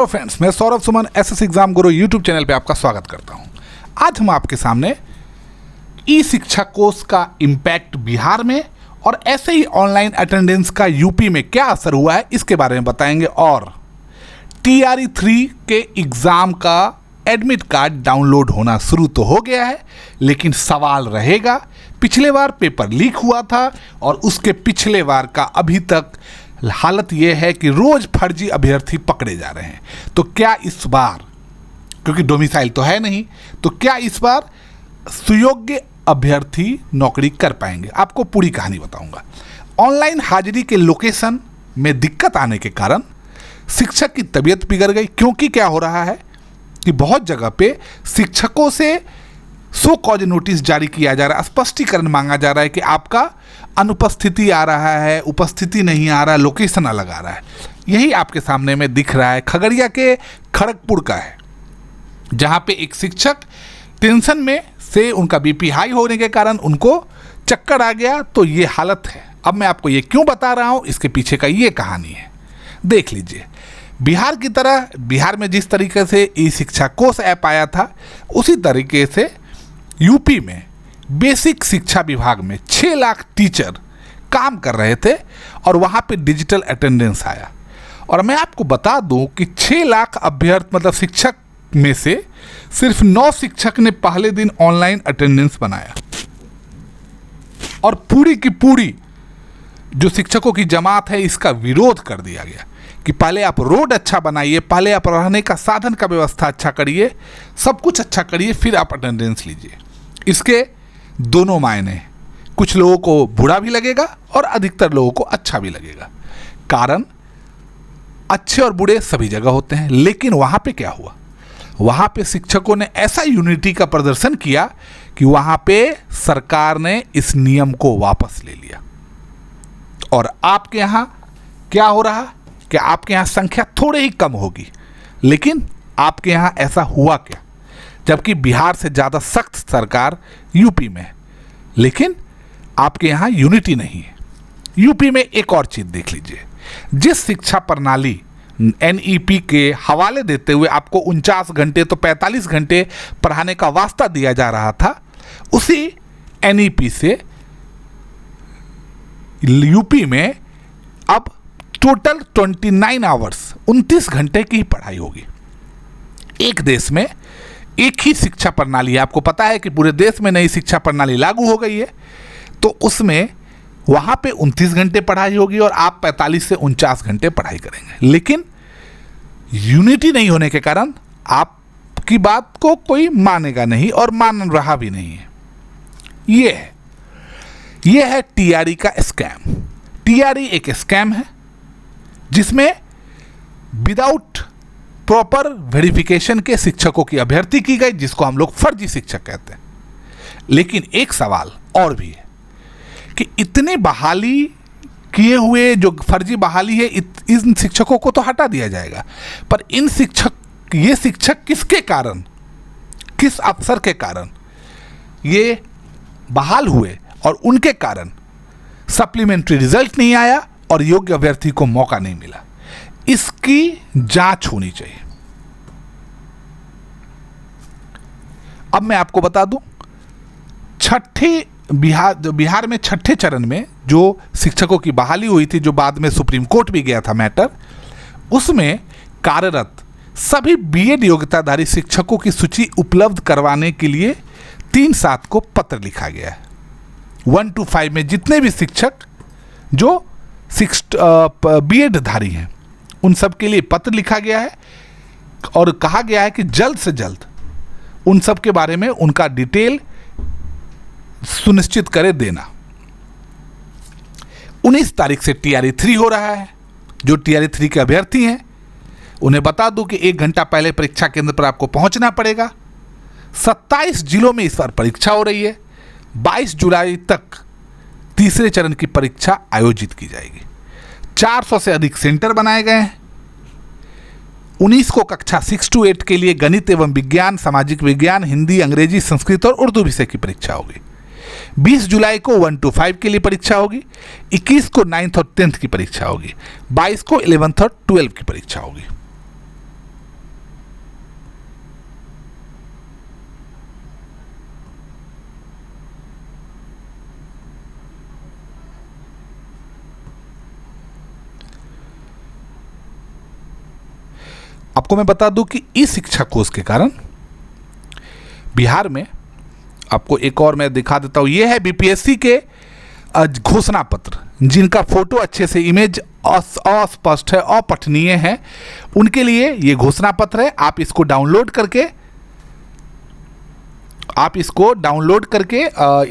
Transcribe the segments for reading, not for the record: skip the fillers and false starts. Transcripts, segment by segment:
तो फ्रेंड्स, मैं Saurabh Suman SS exam गुरु YouTube channel पे आपका स्वागत करता हूं। आज हम आपके सामने ई शिक्षा कोर्स का इम्पैक्ट बिहार में और ऐसे ही ऑनलाइन अटेंडेंस का यूपी में क्या असर हुआ है इसके बारे में बताएंगे। और TRE 3 के एग्ज़ाम का एडमिट कार्ड डाउनलोड होना शुरू तो हो गया है, लेकिन सवाल रहेगा, पिछले बार पेपर लीक हुआ था और उसके पिछले बार का अभी तक हालत यह है कि रोज़ फर्जी अभ्यर्थी पकड़े जा रहे हैं। तो क्या इस बार, क्योंकि डोमिसाइल तो है नहीं, तो क्या इस बार सुयोग्य अभ्यर्थी नौकरी कर पाएंगे? आपको पूरी कहानी बताऊंगा। ऑनलाइन हाजिरी के लोकेशन में दिक्कत आने के कारण शिक्षक की तबीयत बिगड़ गई, क्योंकि क्या हो रहा है कि बहुत जगह पे शिक्षकों से सो कॉज नोटिस जारी किया जा रहा है, स्पष्टीकरण मांगा जा रहा है कि आपका अनुपस्थिति आ रहा है, उपस्थिति नहीं आ रहा है, लोकेशन अलग आ रहा है। यही आपके सामने में दिख रहा है, खगड़िया के खड़गपुर का है, जहाँ पे एक शिक्षक टेंशन में से उनका बीपी हाई होने के कारण उनको चक्कर आ गया, तो ये हालत है। अब मैं आपको ये क्यों बता रहा हूँ, इसके पीछे का ये कहानी है, देख लीजिए। बिहार की तरह बिहार में जिस तरीके से ई शिक्षा कोर्स ऐप आया था, उसी तरीके से यूपी में बेसिक शिक्षा विभाग में 6 लाख टीचर काम कर रहे थे और वहाँ पे डिजिटल अटेंडेंस आया। और मैं आपको बता दूं कि 6 लाख अभ्यर्थी मतलब शिक्षक में से सिर्फ 9 शिक्षक ने पहले दिन ऑनलाइन अटेंडेंस बनाया और पूरी की पूरी जो शिक्षकों की जमात है इसका विरोध कर दिया गया कि पहले आप रोड अच्छा बनाइए, पहले आप रहने का साधन का व्यवस्था अच्छा करिए, सब कुछ अच्छा करिए, फिर आप अटेंडेंस लीजिए। इसके दोनों मायने हैं, कुछ लोगों को बुरा भी लगेगा और अधिकतर लोगों को अच्छा भी लगेगा। कारण अच्छे और बुरे सभी जगह होते हैं, लेकिन वहाँ पे क्या हुआ, वहाँ पे शिक्षकों ने ऐसा यूनिटी का प्रदर्शन किया कि वहाँ पे सरकार ने इस नियम को वापस ले लिया। और आपके यहाँ क्या हो रहा कि आपके यहाँ संख्या थोड़ी ही कम होगी, लेकिन आपके यहाँ ऐसा हुआ क्या, जबकि बिहार से ज़्यादा सख्त सरकार यूपी में है, लेकिन आपके यहाँ यूनिटी नहीं है। यूपी में एक और चीज़ देख लीजिए, जिस शिक्षा प्रणाली NEP के हवाले देते हुए आपको 49 घंटे तो 45 घंटे पढ़ाने का वास्ता दिया जा रहा था, उसी NEP से यूपी में अब टोटल 29 आवर्स 29 घंटे की ही पढ़ाई होगी। एक देश में एक ही शिक्षा प्रणाली है, आपको पता है कि पूरे देश में नई शिक्षा प्रणाली लागू हो गई है, तो उसमें वहाँ पे 29 घंटे पढ़ाई होगी और आप 45 से 49 घंटे पढ़ाई करेंगे। लेकिन यूनिटी नहीं होने के कारण आपकी बात को कोई मानेगा नहीं और मान रहा भी नहीं है। ये है TRE का स्कैम। TRE एक स्कैम है जिसमें विदाउट प्रॉपर वेरिफिकेशन के शिक्षकों की अभ्यर्थी की गई, जिसको हम लोग फर्जी शिक्षक कहते हैं। लेकिन एक सवाल और भी है कि इतने बहाली किए हुए जो फर्जी बहाली है, इन शिक्षकों को तो हटा दिया जाएगा, पर ये शिक्षक किसके कारण, किस अफसर के कारण ये बहाल हुए और उनके कारण सप्लीमेंट्री रिजल्ट नहीं आया और योग्य अभ्यर्थी को मौका नहीं मिला, इसकी जांच होनी चाहिए। अब मैं आपको बता दूं, बिहार में छठे चरण में जो शिक्षकों की बहाली हुई थी, जो बाद में सुप्रीम कोर्ट भी गया था मैटर, उसमें कार्यरत सभी BEd योग्यताधारी शिक्षकों की सूची उपलब्ध करवाने के लिए 3/7 को पत्र लिखा गया है। 1 to 5 में जितने भी शिक्षक जो BEd धारी हैं उन सब के लिए पत्र लिखा गया है और कहा गया है कि जल्द से जल्द उन सब के बारे में उनका डिटेल सुनिश्चित करे देना। 19 तारीख से TRE 3 हो रहा है। जो TRE 3 के अभ्यर्थी हैं उन्हें बता दूं कि 1 घंटा पहले परीक्षा केंद्र पर आपको पहुंचना पड़ेगा। 27 जिलों में इस बार परीक्षा हो रही है। 22 जुलाई तक तीसरे चरण की परीक्षा आयोजित की जाएगी। 400 से अधिक सेंटर बनाए गए हैं। 19 को कक्षा 6 to 8 के लिए गणित एवं विज्ञान, सामाजिक विज्ञान, हिंदी, अंग्रेजी, संस्कृत और उर्दू विषय की परीक्षा होगी। 20 जुलाई को 1 to 5 के लिए परीक्षा होगी। 21 को 9th और 10th की परीक्षा होगी। 22 को 11th और 12th की परीक्षा होगी। आपको मैं बता दूं कि ई शिक्षा कोष के कारण बिहार में, आपको एक और मैं दिखा देता हूं, ये है बीपीएससी के घोषणा पत्र, जिनका फोटो अच्छे से, इमेज अस्पष्ट है, अपठनीय है, उनके लिए ये घोषणा पत्र है। आप इसको डाउनलोड करके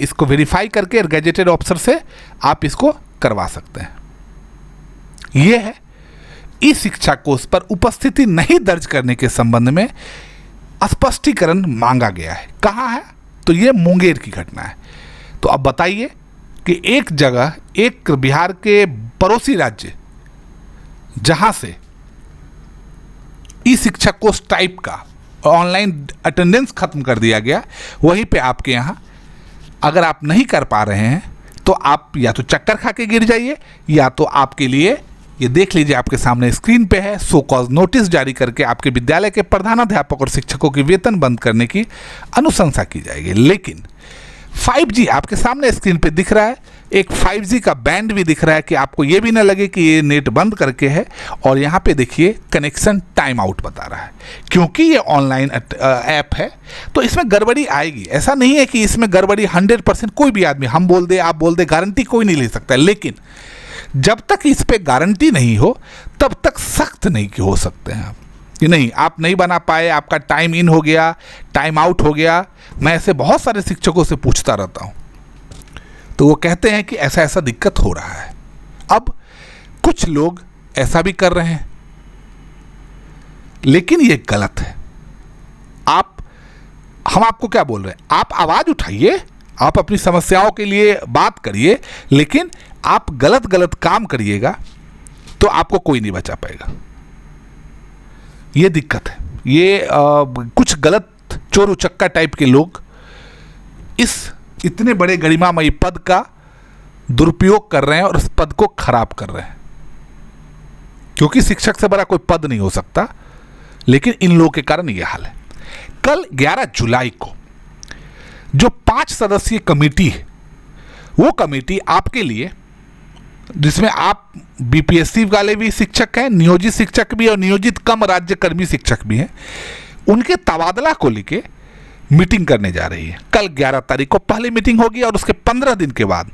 इसको वेरीफाई करके गैजेटेड ऑफिसर से आप इसको करवा सकते हैं। ये है ई शिक्षा कोष पर उपस्थिति नहीं दर्ज करने के संबंध में स्पष्टीकरण मांगा गया है। कहाँ है? तो ये मुंगेर की घटना है। तो अब बताइए कि एक जगह, एक बिहार के पड़ोसी राज्य जहां से ई शिक्षा कोर्स टाइप का ऑनलाइन अटेंडेंस खत्म कर दिया गया, वहीं पे आपके यहाँ अगर आप नहीं कर पा रहे हैं तो आप या तो चक्कर खा के गिर जाइए, या तो आपके लिए ये देख लीजिए, आपके सामने स्क्रीन पे है, सो कॉज नोटिस जारी करके आपके विद्यालय के प्रधानाध्यापक और शिक्षकों की वेतन बंद करने की अनुशंसा की जाएगी। लेकिन 5G आपके सामने स्क्रीन पे दिख रहा है, एक 5G का बैंड भी दिख रहा है कि आपको ये भी ना लगे कि ये नेट बंद करके है। और यहाँ पे देखिए कनेक्शन टाइम आउट बता रहा है, क्योंकि ये ऑनलाइन ऐप है तो इसमें गड़बड़ी आएगी। ऐसा नहीं है कि इसमें गड़बड़ी 100% कोई भी आदमी, हम बोल दे आप बोल दे, गारंटी कोई नहीं ले सकता है। लेकिन जब तक इस पे गारंटी नहीं हो तब तक सख्त नहीं हो सकते हैं आप कि नहीं, आप नहीं बना पाए, आपका टाइम इन हो गया, टाइम आउट हो गया। मैं ऐसे बहुत सारे शिक्षकों से पूछता रहता हूँ, तो वो कहते हैं कि ऐसा ऐसा दिक्कत हो रहा है। अब कुछ लोग ऐसा भी कर रहे हैं, लेकिन ये गलत है। हम आपको क्या बोल रहे हैं, आप आवाज़ उठाइए, आप अपनी समस्याओं के लिए बात करिए, लेकिन आप गलत काम करिएगा तो आपको कोई नहीं बचा पाएगा। ये दिक्कत है। ये कुछ गलत चोर उचक्का टाइप के लोग इस इतने बड़े गरिमामयी पद का दुरुपयोग कर रहे हैं और उस पद को खराब कर रहे हैं, क्योंकि शिक्षक से बड़ा कोई पद नहीं हो सकता। लेकिन इन लोगों के कारण ये हाल है। कल 11 जुलाई को जो 5 सदस्यीय कमेटी है, वो कमेटी आपके लिए, जिसमें आप बीपीएससी वाले भी शिक्षक हैं, नियोजित शिक्षक भी और नियोजित कम राज्यकर्मी शिक्षक भी हैं, उनके तबादला को लेके मीटिंग करने जा रही है। कल 11 तारीख को पहली मीटिंग होगी और उसके 15 दिन के बाद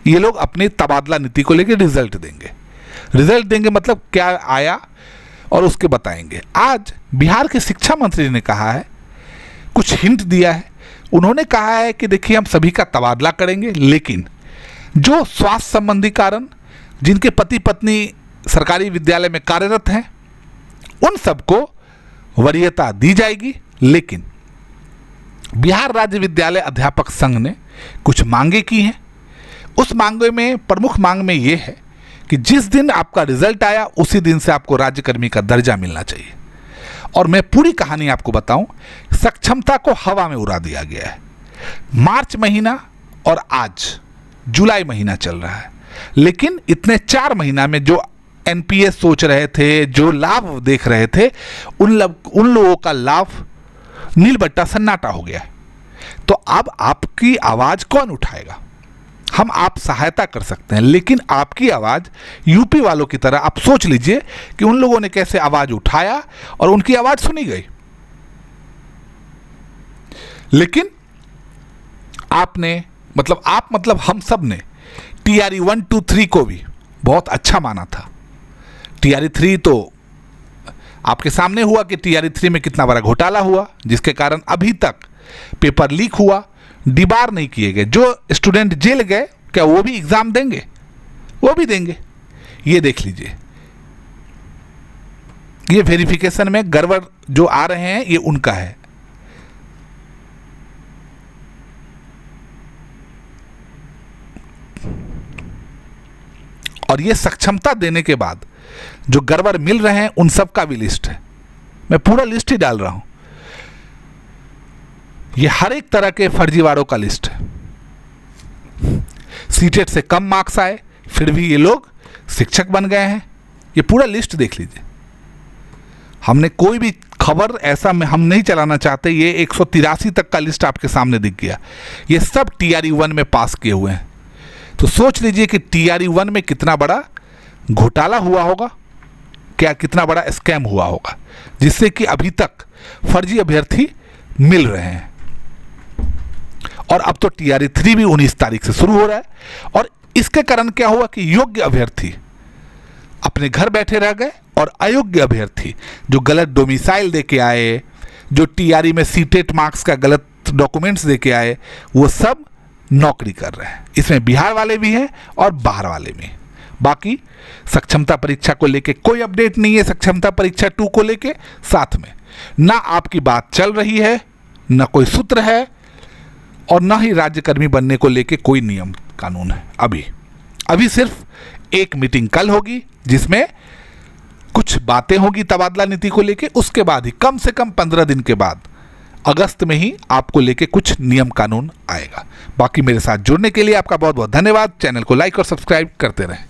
ये लोग अपनी तबादला नीति को लेके रिजल्ट देंगे। मतलब क्या आया और उसके बताएंगे। आज बिहार के शिक्षा मंत्री ने कहा है, कुछ हिंट दिया है। उन्होंने कहा है कि देखिए हम सभी का तबादला करेंगे, लेकिन जो स्वास्थ्य संबंधी कारण, जिनके पति पत्नी सरकारी विद्यालय में कार्यरत हैं, उन सबको वरीयता दी जाएगी। लेकिन बिहार राज्य विद्यालय अध्यापक संघ ने कुछ मांगे की हैं। उस मांगे में प्रमुख मांग में ये है कि जिस दिन आपका रिजल्ट आया उसी दिन से आपको राज्यकर्मी का दर्जा मिलना चाहिए। और मैं पूरी कहानी आपको बताऊं, सक्षमता को हवा में उड़ा दिया गया है। मार्च महीना और आज जुलाई महीना चल रहा है, लेकिन इतने 4 महीना में जो एनपीएस सोच रहे थे, जो लाभ देख रहे थे, उन लोगों का लाभ नील बट्टा सन्नाटा हो गया है। तो अब आपकी आवाज़ कौन उठाएगा? हम आप सहायता कर सकते हैं, लेकिन आपकी आवाज़ यूपी वालों की तरह आप सोच लीजिए कि उन लोगों ने कैसे आवाज़ उठाया और उनकी आवाज़ सुनी गई। लेकिन आपने मतलब हम सब ने TRE 1, 2, 3 को भी बहुत अच्छा माना था। TRE 3 तो आपके सामने हुआ कि TRE 3 में कितना बड़ा घोटाला हुआ, जिसके कारण अभी तक पेपर लीक हुआ, डिबार नहीं किए गए। जो स्टूडेंट जेल गए, क्या वो भी एग्जाम देंगे? वो भी देंगे। ये देख लीजिए, ये वेरिफिकेशन में गड़बड़ जो आ रहे हैं, ये उनका है। और ये सक्षमता देने के बाद जो गड़बड़ मिल रहे हैं, उन सब का भी लिस्ट है। मैं पूरा लिस्ट ही डाल रहा हूं। ये हर एक तरह के फर्जीवाड़ों का लिस्ट है। सीटेट से कम मार्क्स आए, फिर भी ये लोग शिक्षक बन गए हैं। ये पूरा लिस्ट देख लीजिए। हमने कोई भी खबर ऐसा में हम नहीं चलाना चाहते। ये 183 तक का लिस्ट आपके सामने दिख गया। ये सब TRE 1 में पास किए हुए हैं। तो सोच लीजिए कि TRE 1 में कितना बड़ा घोटाला हुआ होगा। क्या कितना बड़ा स्कैम हुआ होगा, जिससे कि अभी तक फर्जी अभ्यर्थी मिल रहे हैं। और अब तो TRE 3 भी 19 तारीख से शुरू हो रहा है। और इसके कारण क्या हुआ कि योग्य अभ्यर्थी अपने घर बैठे रह गए और अयोग्य अभ्यर्थी जो गलत डोमिसाइल दे के आए, जो TRE में सीटेट मार्क्स का गलत डॉक्यूमेंट्स दे के आए, वो सब नौकरी कर रहे हैं। इसमें बिहार वाले भी हैं और बाहर वाले भी। बाकी सक्षमता परीक्षा को लेके कोई अपडेट नहीं है। सक्षमता परीक्षा 2 को लेके साथ में ना आपकी बात चल रही है, ना कोई सूत्र है, और ना ही राज्यकर्मी बनने को लेके कोई नियम कानून है। अभी सिर्फ एक मीटिंग कल होगी जिसमें कुछ बातें होगी तबादला नीति को लेके। उसके बाद ही कम से कम 15 दिन के बाद अगस्त में ही आपको लेके कुछ नियम कानून आएगा। बाकी मेरे साथ जुड़ने के लिए आपका बहुत बहुत धन्यवाद। चैनल को लाइक और सब्सक्राइब करते रहें।